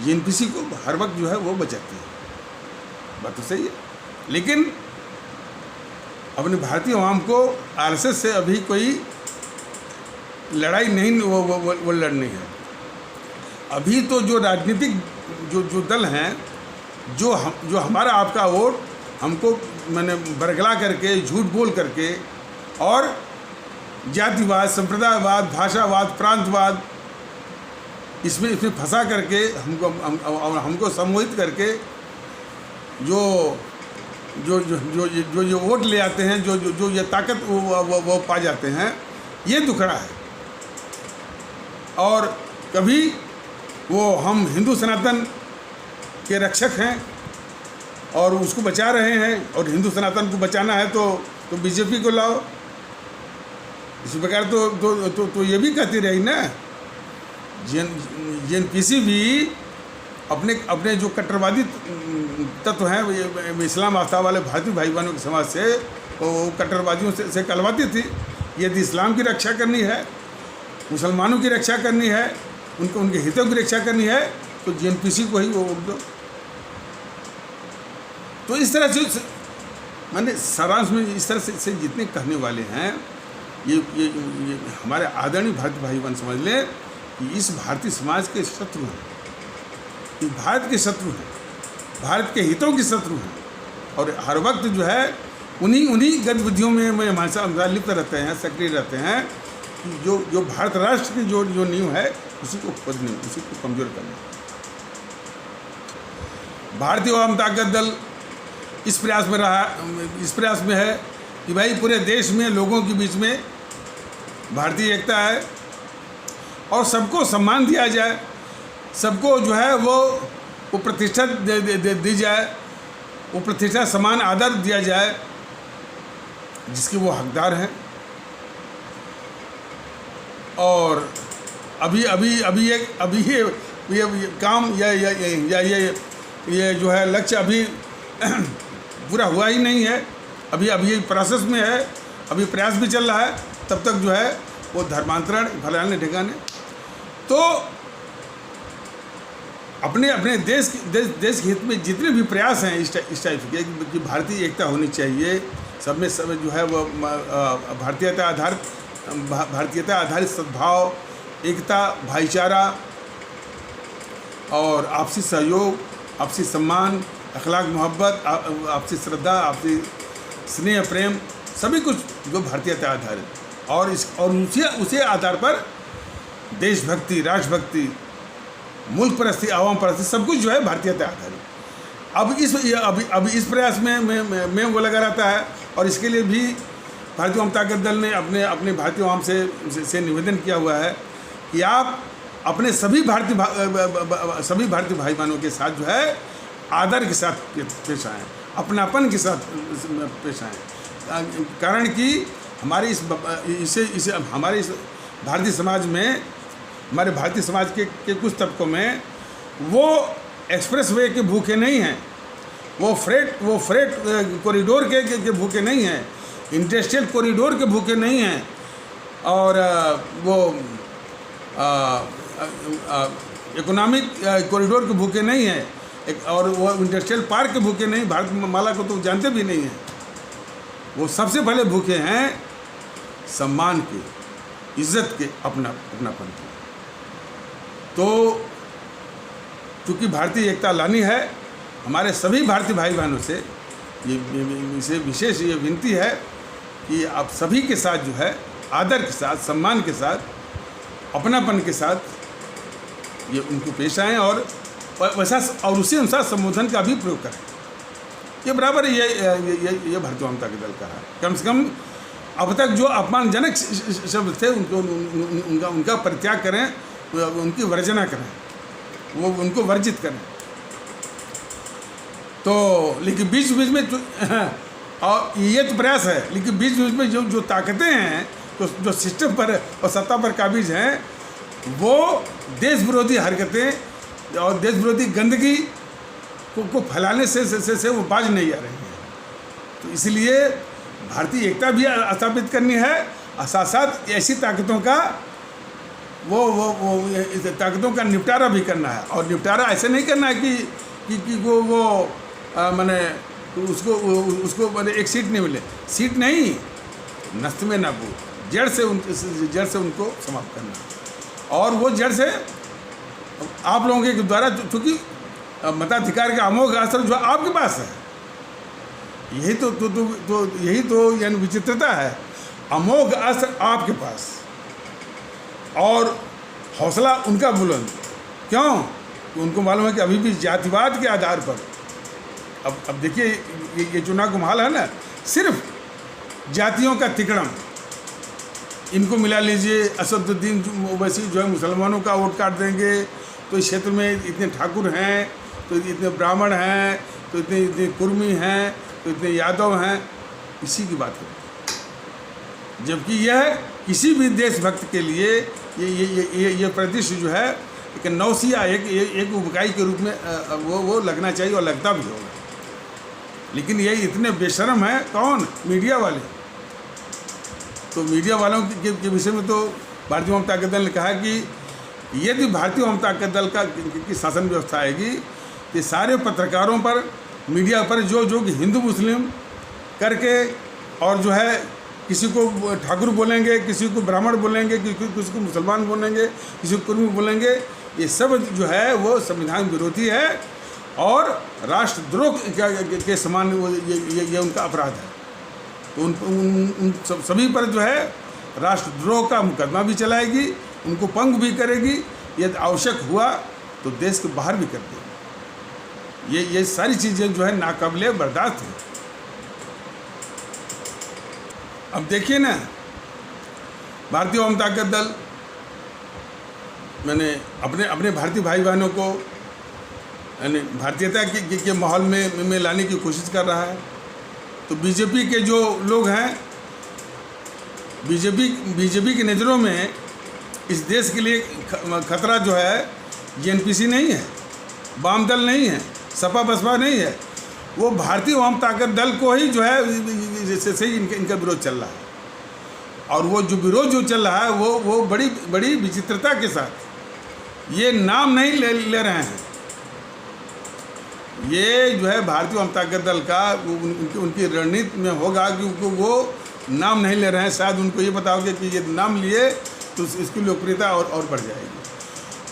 जेएनपीसी को हर वक्त जो है वो बचाती है। बात तो सही है, लेकिन अपने भारतीय आवाम को आरएसएस से अभी कोई लड़ाई नहीं वो लड़नी है। अभी तो जो राजनीतिक जो दल हैं जो हमारा आपका वोट हमको मैंने बरगला करके, झूठ बोल करके और जातिवाद, संप्रदायवाद, भाषावाद, प्रांतवाद इसमें फंसा करके हमको सम्मोहित करके जो ये वोट ले आते हैं, जो ये ताकत वो पा जाते हैं, ये दुखड़ा है। और कभी वो हम हिंदू सनातन के रक्षक हैं और उसको बचा रहे हैं, और हिंदू सनातन को बचाना है तो बीजेपी को लाओ। इस प्रकार तो ये भी कहती रही ना, जेएनपीसी भी अपने जो कट्टरवादी तत्व हैं, इस्लाम आस्था वाले भारतीय भाई बहनों के समाज से, वो कट्टरवादियों से कहलवाती थी। यदि इस्लाम की रक्षा करनी है, मुसलमानों की रक्षा करनी है, उनके हितों की रक्षा करनी है, तो जेएनपीसी को ही वो वोट दो। तो इस तरह से मैंने सारांश में इस तरह से जितने कहने वाले हैं, ये हमारे आदरणीय भारतीय भाई बहन समझ लें कि इस भारतीय समाज के शत्रु हैं, ये भारत के शत्रु हैं, भारत के हितों के शत्रु हैं, और हर वक्त जो है उन्हीं गतिविधियों में हमेशा लिप्त रहते हैं, सक्रिय रहते हैं कि जो भारत राष्ट्र की जो नींव है उसी को खोदने, उसी को कमजोर करने। भारतीय आवाम ताकत दल इस प्रयास में है कि भाई पूरे देश में लोगों के बीच में भारतीय एकता है और सबको सम्मान दिया जाए, सबको जो है वो प्रतिष्ठा दी जाए, वो प्रतिष्ठा समान आदर दिया जाए जिसके वो हकदार हैं। और अभी ये काम या ये जो है लक्ष्य अभी पूरा हुआ ही नहीं है, अभी ये प्रोसेस में है, अभी प्रयास भी चल रहा है। तब तक जो है वो धर्मांतरण फैलाने ठिकाने, तो अपने देश के हित में जितने भी प्रयास हैं इस टाइप के कि भारतीय एकता होनी चाहिए, सब में सब जो है वो भारतीयता आधारित सद्भाव, एकता, भाईचारा और आपसी सहयोग, आपसी सम्मान, अखलाक, मोहब्बत, आपसी श्रद्धा, आपसी स्नेह, प्रेम, सभी कुछ जो भारतीयता आधारित, और उसी आधार पर देशभक्ति, राष्ट्रभक्ति, मुल्क परस्ती, आवाम परस्ती, सब कुछ जो है भारतीयता आधारित। अब इस प्रयास में वो लगा रहता है, और इसके लिए भी भारतीय आवाम ताकत दल ने अपने भारतीय आवाम से निवेदन किया हुआ है कि आप अपने सभी भारतीय भाई बहनों के साथ जो है आदर के साथ पेश आएँ, अपनापन के साथ पेश आएँ। कारण कि हमारे हमारे इस भारतीय समाज में, हमारे भारतीय समाज के कुछ तबकों में वो एक्सप्रेस वे के भूखे नहीं हैं, वो फ्रेट कॉरिडोर के भूखे नहीं हैं, इंडस्ट्रियल कॉरिडोर के भूखे नहीं हैं, और वो इकोनॉमिक कॉरिडोर के भूखे नहीं हैं, और वो इंडस्ट्रियल पार्क के भूखे नहीं, भारत माला को तो जानते भी नहीं हैं। वो सबसे पहले भूखे हैं सम्मान के, इज्जत के, अपनापन के। तो चूँकि भारतीय एकता लानी है, हमारे सभी भारतीय भाई बहनों से इसे विशेष ये विनती है कि आप सभी के साथ जो है आदर के साथ, सम्मान के साथ, अपनापन के साथ ये उनको पेश आएँ, और वैसा और उसी अनुसार संबोधन का भी प्रयोग करें। ये बराबर ये भारतीय आवाम ताकत दल का है। कम से कम अब तक जो अपमानजनक शब्द थे उनका परित्याग करें, उनकी वर्जना करें, वो उनको वर्जित करें। तो लेकिन बीच में और ये तो प्रयास है, लेकिन बीच में जो ताकतें हैं, जो सिस्टम पर और सत्ता पर काबिज हैं, वो देश विरोधी हरकतें और देश विरोधी गंदगी को फैलाने से वो बाज नहीं आ रही हैं। तो इसलिए भारतीय एकता भी स्थापित करनी है, और साथ साथ ऐसी ताकतों का ताकतों का निपटारा भी करना है। और निपटारा ऐसे नहीं करना है कि वो मैंने उसको मैंने एक सीट नहीं मिले, सीट नहीं, नस्त में नाबूद, जड़ से उनको समाप्त करना। और वो जड़ से आप लोगों के द्वारा, चूँकि मताधिकार का अमोघ असर जो आपके पास है। यही यही तो यानी विचित्रता है। अमोघ असर आपके पास और हौसला उनका बुलंद। क्यों? उनको मालूम है कि अभी भी जातिवाद के आधार पर अब देखिए ये चुनाव का माहौल है ना, सिर्फ जातियों का तिकड़म। इनको मिला लीजिए, असदुद्दीन ओवैसी जो है मुसलमानों का वोट काट देंगे, तो इस क्षेत्र में इतने ठाकुर हैं, तो इतने ब्राह्मण हैं, तो इतने कुर्मी हैं, तो इतने यादव हैं, इसी की बात है। जबकि यह किसी भी देशभक्त के लिए ये परिदृश्य जो है एक नौसिया, एक उबकाई के रूप में वो लगना चाहिए और लगता भी होगा। लेकिन ये इतने बेशर्म हैं, कौन? मीडिया वाले। तो मीडिया वालों के विषय में तो भारतीय वाम ताकत दल ने कहा कि यदि भारतीय वाम ताकत दल की शासन व्यवस्था आएगी तो सारे पत्रकारों पर, मीडिया पर जो कि हिंदू मुस्लिम करके और जो है किसी को ठाकुर बोलेंगे, किसी को ब्राह्मण बोलेंगे, किसी को मुसलमान बोलेंगे, किसी को कुर्मी बोलेंगे, ये सब जो है वो संविधान विरोधी है और राष्ट्रद्रोह के समान ये उनका अपराध है। तो उन सभी पर जो है राष्ट्रद्रोह का मुकदमा भी चलाएगी, उनको पंग भी करेगी, यदि आवश्यक हुआ तो देश के बाहर भी कर देगी। ये सारी चीज़ें जो है नाकाबिले बर्दाश्त हैं। अब देखिए ना, भारतीय वाम ताकत दल मैंने अपने भारतीय भाई बहनों को यानी भारतीयता के माहौल में लाने की कोशिश कर रहा है। तो बीजेपी के जो लोग हैं, बीजेपी की नज़रों में इस देश के लिए खतरा जो है जेएनपीसी नहीं है, वाम दल नहीं है, सपा बसपा नहीं है, वो भारतीय वाम ताकत दल को ही जो है जैसे ही इनका विरोध चल रहा है। और वो जो विरोध जो चल रहा है वो बड़ी विचित्रता के साथ ये नाम नहीं ले रहे हैं। ये जो है भारतीय वाम ताकत दल का उनकी रणनीति में होगा कि वो नाम नहीं ले रहे हैं। शायद उनको ये पता होगा कि ये नाम लिए तो इसकी लोकप्रियता और बढ़ जाएगी।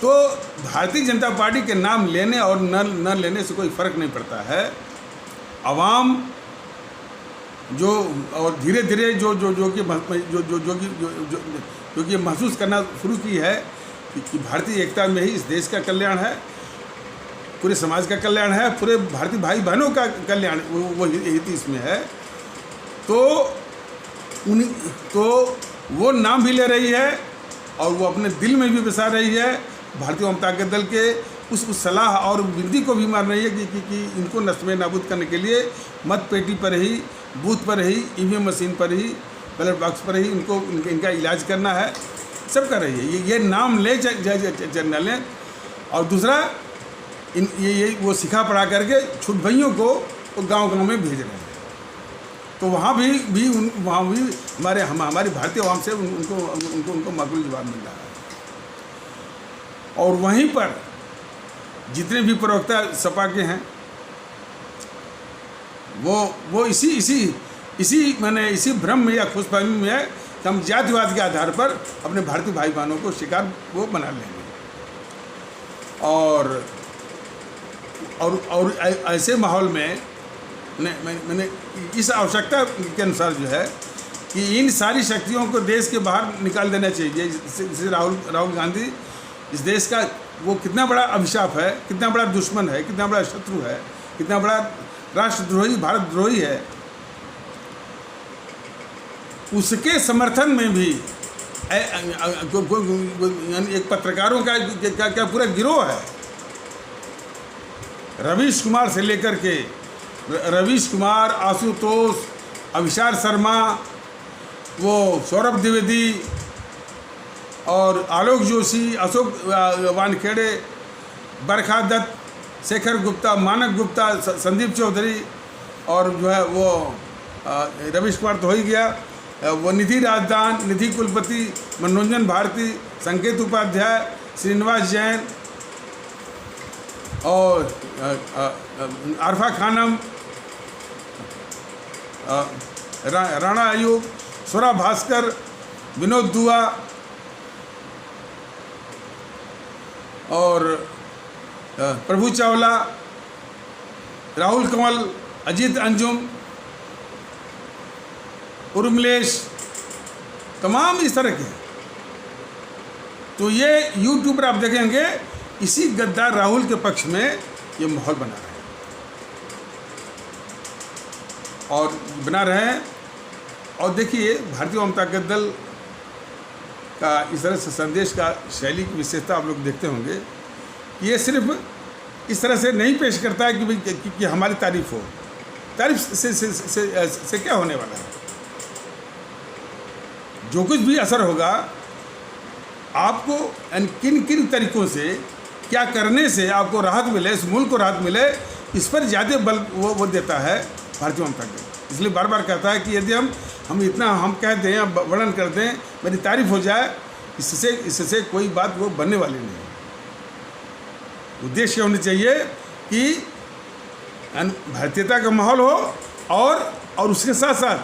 तो भारतीय जनता पार्टी के नाम लेने और न लेने से कोई फ़र्क नहीं पड़ता है। आवाम जो और धीरे धीरे जो कि महसूस करना शुरू की है कि भारतीय एकता में ही इस देश का कल्याण है, पूरे समाज का कल्याण है, पूरे भारतीय भाई बहनों का कल्याण वो हित इसमें है। तो वो नाम भी ले रही है और वो अपने दिल में भी बसा रही है। भारतीय वाम ताकत दल के उस सलाह और विनती को भी मान रही है कि इनको नस्ल नाबूद करने के लिए मत पेटी पर ही, बूथ पर ही, ईवीएम मशीन पर ही, बैलेट बॉक्स पर ही इनका इलाज करना है। सब कर रही है। ये नाम ले न लें। और दूसरा ये वो सिखा पढ़ा करके छुट भइयों को गांव में भेज रहे हैं। तो वहाँ भी हमारी भारतीय आवाम से उनको माकूल जवाब मिल रहा है। और वहीं पर जितने भी प्रवक्ता सपा के हैं वो इसी भ्रम में या खुशफहमी में है कि हम जातिवाद के आधार पर अपने भारतीय भाई बहनों को शिकार वो बना लेंगे। और ऐसे माहौल में मैंने इस आवश्यकता के अनुसार जो है कि इन सारी शक्तियों को देश के बाहर निकाल देना चाहिए। जैसे राहुल गांधी इस देश का वो कितना बड़ा अभिशाप है, कितना बड़ा दुश्मन है, कितना बड़ा शत्रु है, कितना बड़ा राष्ट्रद्रोही, भारतद्रोही है। उसके समर्थन में भी एक पत्रकारों का पूरा गिरोह है। रवीश कुमार से लेकर के रवीश कुमार, आशुतोष, अभिषार शर्मा, वो सौरभ द्विवेदी और आलोक जोशी, अशोक वानखेड़े, बरखा दत्त, शेखर गुप्ता, मानक गुप्ता, संदीप चौधरी और जो है वो रवीश कुमार तो हो ही गया, वो निधि राजदान, निधि कुलपति, मनोरंजन भारती, संकेत उपाध्याय, श्रीनिवास जैन और आरफा खानम, राणा अयूब, स्वरा भास्कर, विनोद दुआ और प्रभु चावला, राहुल कंवल, अजीत अंजुम, उर्मिलेश, तमाम इस तरह के। तो ये यूट्यूबर आप देखेंगे इसी गद्दार राहुल के पक्ष में ये माहौल बना रहे हैं और बना रहे हैं। और देखिए भारतीय जनता दल का इस तरह से संदेश का शैली की विशेषता आप लोग देखते होंगे कि ये सिर्फ इस तरह से नहीं पेश करता है कि हमारी तारीफ हो। तारीफ से क्या होने वाला है? जो कुछ भी असर होगा आपको किन किन तरीक़ों से, क्या करने से आपको राहत मिले, इस मुल्क को राहत मिले, इस पर ज़्यादा बल वो देता है भारतीय जनता दल। इसलिए बार बार कहता है कि यदि हम इतना हम कह दें, वर्णन कर दें, मेरी तारीफ हो जाए, इससे कोई बात वो बनने वाली नहीं। उद्देश्य होना चाहिए कि भारतीयता का माहौल हो और उसके साथ साथ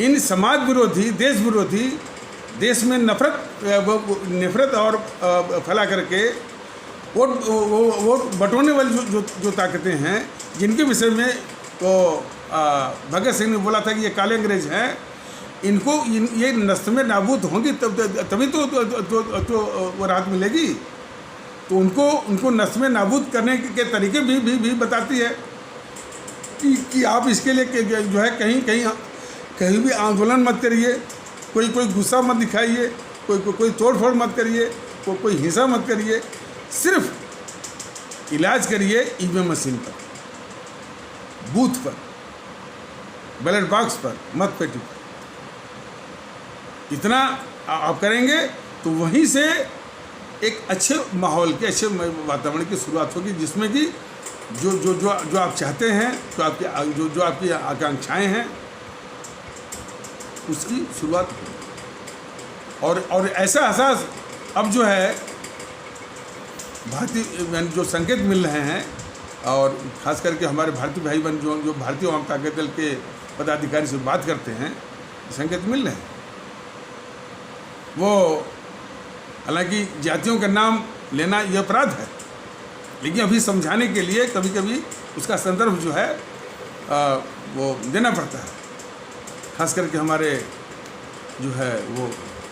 इन समाज विरोधी, देश विरोधी, देश में नफरत और फैला करके वोट बटोरने वाली जो ताकतें हैं, जिनके विषय में तो भगत सिंह ने बोला था कि ये काले अंग्रेज हैं, इनको ये नस्ल में नाबूद होंगी तभी तो वो राहत मिलेगी। तो उनको नस्ल में नाबूद करने के तरीके भी बताती है कि आप इसके लिए जो है कहीं भी आंदोलन मत करिए, कोई गुस्सा मत दिखाइए, कोई तोड़फोड़ मत करिए, कोई हिंसा मत करिए, सिर्फ इलाज करिए ईवीएम मशीन पर, बूथ पर, बैलेट बॉक्स पर, मत पेटी पर। इतना आप करेंगे तो वहीं से एक अच्छे माहौल के, अच्छे वातावरण की शुरुआत होगी, जिसमें कि जो आप चाहते हैं, जो आपकी आकांक्षाएं हैं, उसकी शुरुआत होगी। और ऐसा एहसास अब जो है भारतीय जो संकेत मिल रहे हैं, और ख़ास करके हमारे भारतीय भाई बहन जो भारतीय जनता दल के पदाधिकारी से बात करते हैं, संकेत मिल रहे हैं। वो हालांकि जातियों का नाम लेना यह अपराध है, लेकिन अभी समझाने के लिए कभी कभी उसका संदर्भ जो है वो देना पड़ता है। खास करके हमारे जो है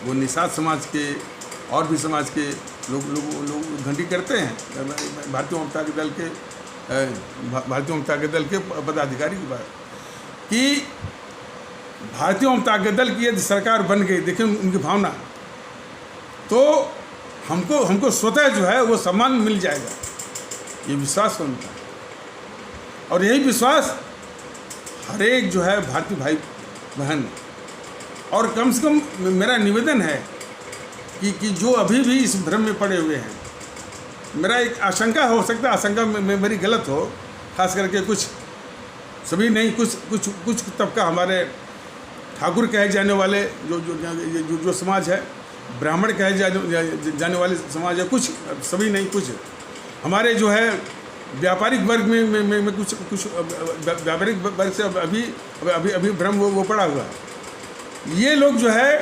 वो निषाद समाज के और भी समाज के लोग घंटी करते हैं भारतीय जनता दल के पदाधिकारी की बात कि भारतीय जनता दल की यदि सरकार बन गई, देखिए उनकी भावना, तो हमको स्वतः जो है वो सम्मान मिल जाएगा, ये विश्वास है उनका। और यही विश्वास हर एक जो है भारतीय भाई बहन, और कम से कम मेरा निवेदन है कि जो अभी भी इस भ्रम में पड़े हुए हैं, मेरा एक आशंका हो सकता है, आशंका मेरी गलत हो, खास करके कुछ सभी नहीं, कुछ तबका हमारे ठाकुर कहे जाने वाले जो समाज है, ब्राह्मण कहे जाने वाले समाज है, कुछ सभी नहीं, कुछ हमारे जो है व्यापारिक वर्ग में कुछ व्यापारिक वर्ग से अभी भ्रम वो पड़ा हुआ है। ये लोग जो है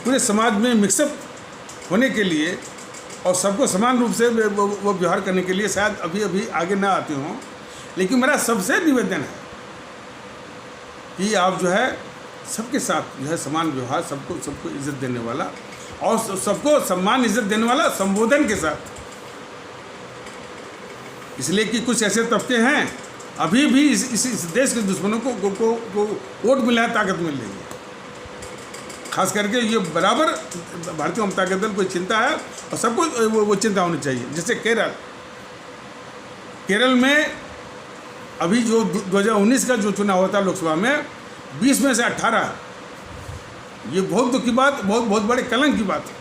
पूरे समाज में मिक्सअप होने के लिए और सबको समान रूप से वो व्यवहार करने के लिए शायद अभी आगे ना आते हों, लेकिन मेरा सबसे निवेदन है कि आप जो है सबके साथ जो है समान व्यवहार, सबको इज्जत देने वाला और सबको सम्मान इज्जत देने वाला संबोधन के साथ। इसलिए कि कुछ ऐसे तबके हैं अभी भी इस देश के दुश्मनों को वोट मिला है, ताकत मिल रही है। खास करके ये बराबर भारतीय जनता दल को चिंता है और सबको वो चिंता होनी चाहिए। जैसे केरल में अभी जो 2019 का जो चुनाव होता है लोकसभा में, 20 में से 18, ये बहुत दुख की बात, बहुत बड़े कलंक की बात है।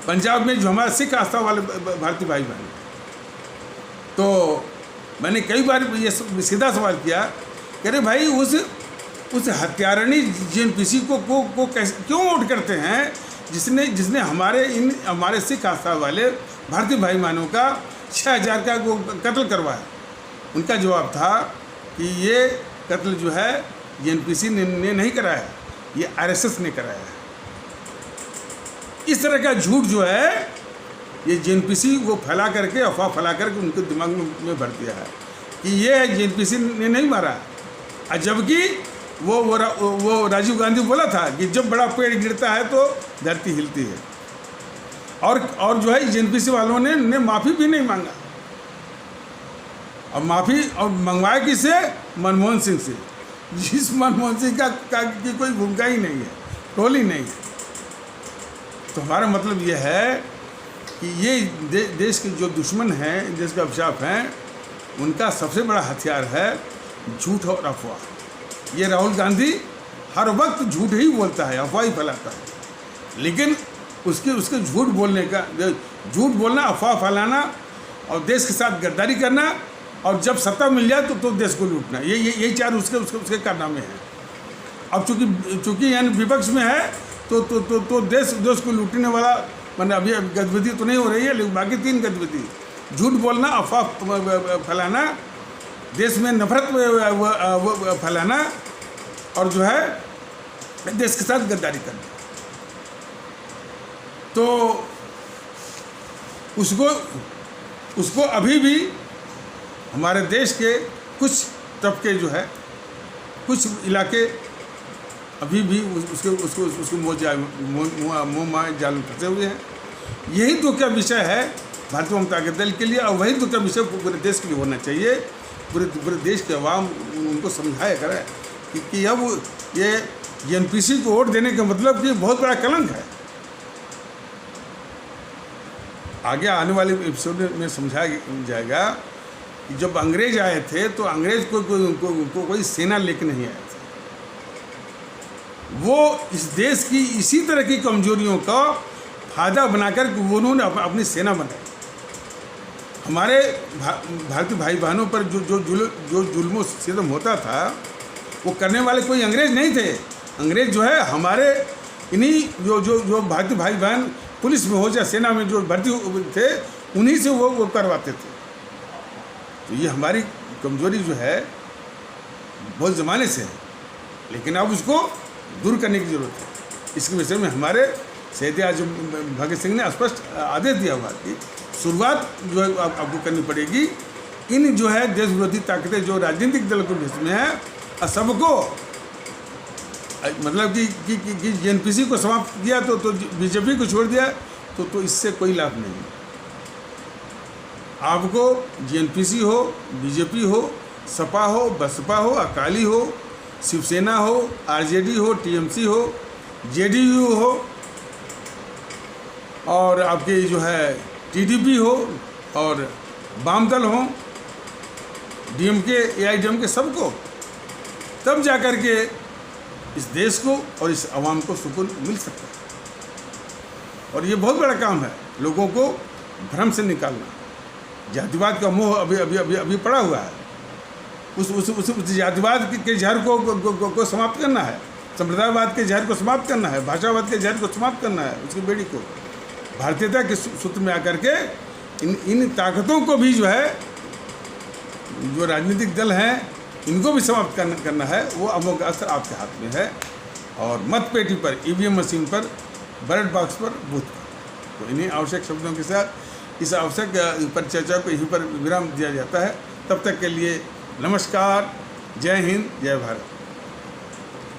पंजाब में जो हमारे सिख आस्था वाले भारतीय भाई बहन, तो मैंने कई बार ये सीधा सवाल किया कि अरे भाई उस हत्यारणी जेएनपीसी को कैसे क्यों वोट करते हैं जिसने हमारे सिख आस्था वाले भारतीय भाई बहनों का 6000 का वो कत्ल करवाया। उनका जवाब था कि ये कत्ल जो है जेएनपीसी ने नहीं कराया, ये आरएसएस ने कराया है। इस तरह का झूठ जो है ये जेएनपीसी वो फैला करके, अफवाह फैला करके उनके दिमाग में भर दिया है कि ये है जेएनपीसी ने नहीं मारा। और जबकि वो राजीव गांधी बोला था कि जब बड़ा पेड़ गिरता है तो धरती हिलती है। और जो है जेएनपीसी वालों ने माफ़ी भी नहीं मांगा। और माफ़ी और मंगवाया किससे? मनमोहन सिंह से, जिस मनमोहन सिंह की कोई भूमिका ही नहीं है, टोल ही नहीं है। तो हमारा मतलब ये है कि ये देश के जो दुश्मन हैं, देश के अभिशाप हैं, उनका सबसे बड़ा हथियार है झूठ और अफवाह। ये राहुल गांधी हर वक्त झूठ ही बोलता है, अफवाह ही फैलाता है। लेकिन उसके झूठ बोलना, अफवाह फैलाना और देश के साथ गद्दारी करना, और जब सत्ता मिल जाए तो देश को लूटना, यही चार उसके कारनामे हैं। अब चूँकि यानी विपक्ष में है तो देश को लूटने वाला मैंने अभी गतिविधि तो नहीं हो रही है, लेकिन बाकी 3 गतिविधि, झूठ बोलना, अफवाह फैलाना, देश में नफरत फैलाना, और जो है देश के साथ गद्दारी करना। तो उसको अभी भी हमारे देश के कुछ तबके जो है, कुछ इलाके अभी भी उसको मुँह माय जाल फंसे हुए हैं। यही दुख का विषय है भारतीय जनता दल के लिए, और वही दुख का विषय पूरे देश के लिए होना चाहिए। पूरे देश के अवाम उनको समझाया करे कि अब ये जेएनपीसी को वोट देने का मतलब कि बहुत बड़ा कलंक है। आगे आने वाले एपिसोड में समझाया जाएगा कि जब अंग्रेज आए थे तो अंग्रेज को कोई सेना लेके नहीं आया था। वो इस देश की इसी तरह की कमजोरियों का फायदा बनाकर उन्होंने अपनी सेना बनाई। हमारे भारतीय भाई बहनों पर जो जुल्म सितम होता था, वो करने वाले कोई अंग्रेज नहीं थे। अंग्रेज जो है हमारे इन्हीं जो भारतीय भाई बहन पुलिस में हो या सेना में जो भर्ती थे, उन्हीं से वो करवाते थे। तो ये हमारी कमजोरी जो है बहुत ज़माने से है, लेकिन अब उसको दूर करने की ज़रूरत है। इसके विषय में हमारे शहीद आज़म भगत सिंह ने स्पष्ट आदेश दिया हुआ कि शुरुआत जो है आपको करनी पड़ेगी। इन जो है देश विरोधी ताकतें जो राजनीतिक दल के बीच में है, सबको मतलब कि जेएनपीसी को समाप्त किया तो बीजेपी को छोड़ दिया तो इससे कोई लाभ नहीं है। आपको जेएनपीसी हो, बीजेपी हो, सपा हो, बसपा हो, अकाली हो, शिवसेना हो, आरजेडी हो, टीएमसी हो, जेडीयू हो, और आपके जो है टीडीपी हो, और वाम दल हो, डीएमके, एआईडीएमके, सबको तब जाकर के इस देश को और इस आवाम को सुकून मिल सकता है। और ये बहुत बड़ा काम है, लोगों को भ्रम से निकालना। जातिवाद का मोह अभी पड़ा हुआ है। उस जातिवाद के जहर को समाप्त करना है, संप्रदायवाद के जहर को समाप्त करना है, भाषावाद के जहर को समाप्त करना है, उसकी बेड़ी को भारतीयता के सूत्र में आकर के इन ताकतों को भी जो है, जो राजनीतिक दल हैं, इनको भी समाप्त करना है। वो अमोघ असर आपके हाथ में है। और मत पेटी पर, ईवीएम मशीन पर, बैलेट बॉक्स पर, बूथ पर। तो इन्हीं आवश्यक शब्दों के साथ इस आवश्यक पर चर्चा को यहीं पर विराम दिया जाता है। तब तक के लिए नमस्कार, जय हिंद, जय भारत।